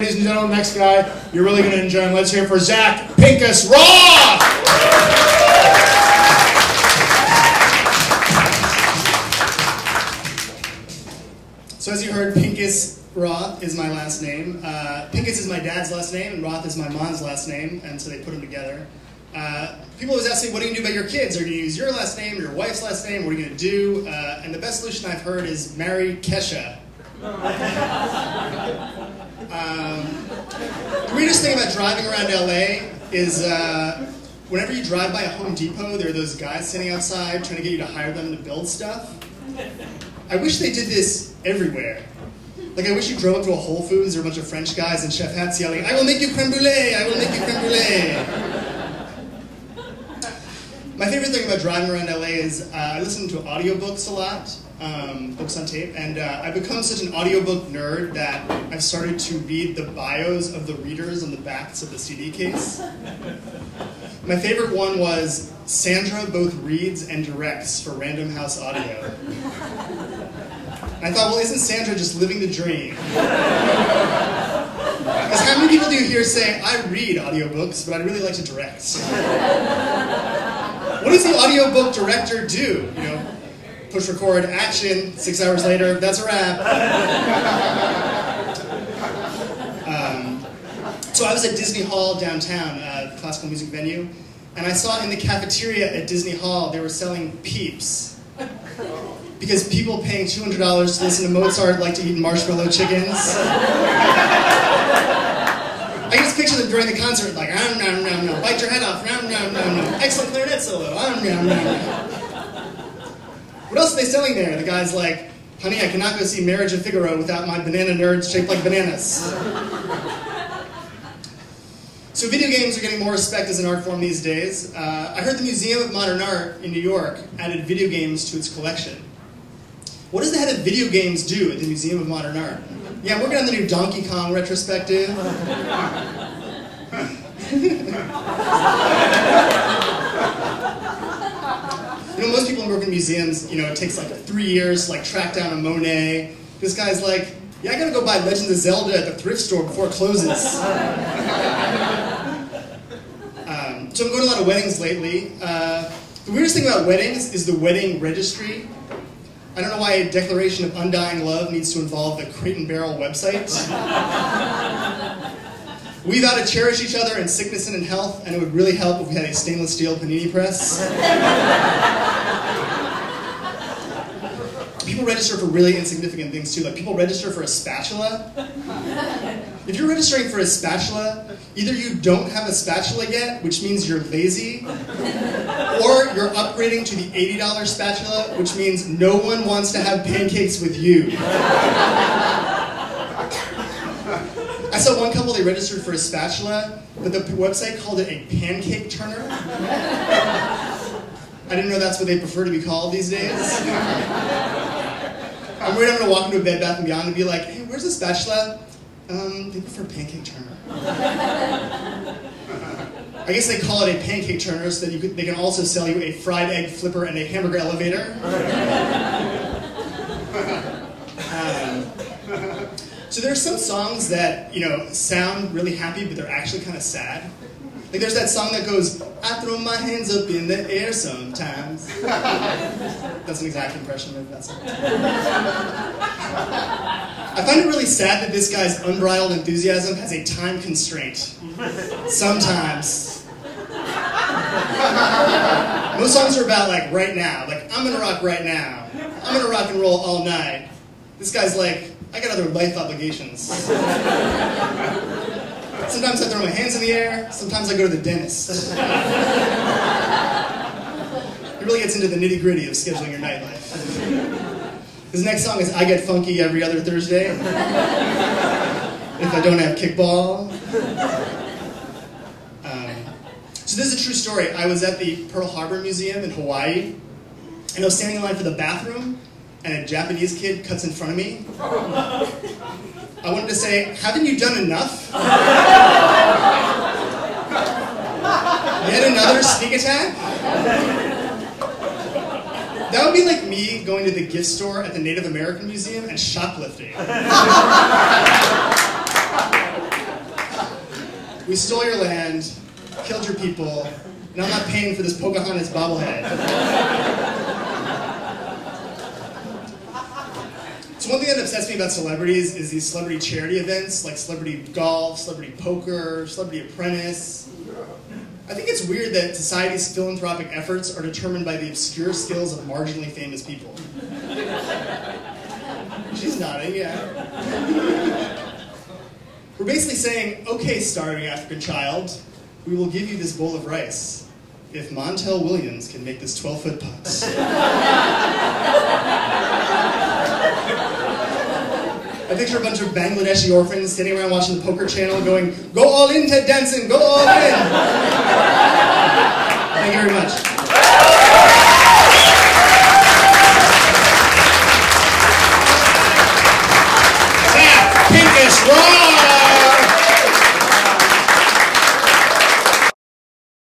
Ladies and gentlemen, next guy you're really going to enjoy him. Let's hear it for Zachary Pincus-Roth! So as you heard, Pincus-Roth is my last name. Pincus is my dad's last name, and Roth is my mom's last name, and so they put them together. People always ask me, what are you going to do about your kids? Are you going to use your last name or your wife's last name? What are you going to do? And the best solution I've heard is marry Kesha. The weirdest thing about driving around LA is whenever you drive by a Home Depot, there are those guys sitting outside trying to get you to hire them to build stuff. I wish they did this everywhere. Like, I wish you drove up to a Whole Foods, there are a bunch of French guys in chef hats yelling, "I will make you creme brulee! I will make you creme brulee!" My favorite thing about driving around LA is I listen to audiobooks a lot, books on tape, and I've become such an audiobook nerd that I've started to read the bios of the readers on the backs of the CD case. My favorite one was, Sandra both reads and directs for Random House Audio. And I thought, well, isn't Sandra just living the dream? Because how many people do you hear say, I read audiobooks, but I'd really like to direct? What does the audiobook director do? You know, push record, action, 6 hours later, that's a wrap. So I was at Disney Hall downtown, the classical music venue, and I saw in the cafeteria at Disney Hall they were selling Peeps. Because people paying $200 to listen to Mozart like to eat marshmallow chickens. I just picture them during the concert like, nom, nom, nom, nom, bite your head off, nom, nom, nom, nom, excellent clarinet solo, nom, nom, nom. What else are they selling there? The guy's like, honey, I cannot go see Marriage of Figaro without my banana nerds shaped like bananas. So video games are getting more respect as an art form these days. I heard the Museum of Modern Art in New York added video games to its collection. What does the head of video games do at the Museum of Modern Art? Yeah, I'm working on the new Donkey Kong retrospective. You know, most people work in museums, you know, it takes like 3 years to like track down a Monet. This guy's like, yeah, I gotta go buy Legends of Zelda at the thrift store before it closes. So I'm going to a lot of weddings lately. The weirdest thing about weddings is the wedding registry. I don't know why a declaration of undying love needs to involve the Crate and Barrel website. We vow to cherish each other in sickness and in health, and it would really help if we had a stainless steel panini press. People register for really insignificant things too, like people register for a spatula. If you're registering for a spatula, either you don't have a spatula yet, which means you're lazy, or you're upgrading to the $80 spatula, which means no one wants to have pancakes with you. I saw one couple, they registered for a spatula, but the website called it a pancake turner. I didn't know that's what they prefer to be called these days. I'm worried I'm going to walk into a Bed Bath & Beyond and be like, hey, where's the spatula? They prefer pancake turner. I guess they call it a pancake turner so that they can also sell you a fried egg flipper and a hamburger elevator. So there are some songs that, you know, sound really happy, but they're actually kind of sad. Like there's that song that goes, I throw my hands up in the air sometimes. That's an exact impression of that song. I find it really sad that this guy's unbridled enthusiasm has a time constraint. Sometimes. Most songs are about like right now. Like, I'm gonna rock right now. I'm gonna rock and roll all night. This guy's like, I got other life obligations. Sometimes I throw my hands in the air, sometimes I go to the dentist. It really gets into the nitty-gritty of scheduling your nightlife. His next song is I Get Funky Every Other Thursday. If I don't have kickball. So this is a true story. I was at the Pearl Harbor Museum in Hawaii, and I was standing in line for the bathroom, and a Japanese kid cuts in front of me. I wanted to say, haven't you done enough? Yet another sneak attack? That would be like me going to the gift store at the Native American Museum and shoplifting. we stole your land, killed your people, and I'm not paying for this Pocahontas bobblehead. So one thing that upsets me about celebrities is these celebrity charity events, like celebrity golf, celebrity poker, celebrity apprentice. I think it's weird that society's philanthropic efforts are determined by the obscure skills of marginally famous people. She's nodding, yeah. We're basically saying, okay, starving African child, we will give you this bowl of rice if Montel Williams can make this 12-foot putt. I picture a bunch of Bangladeshi orphans sitting around watching the poker channel going, go all in, Ted Danson, go all in! Thank you very much.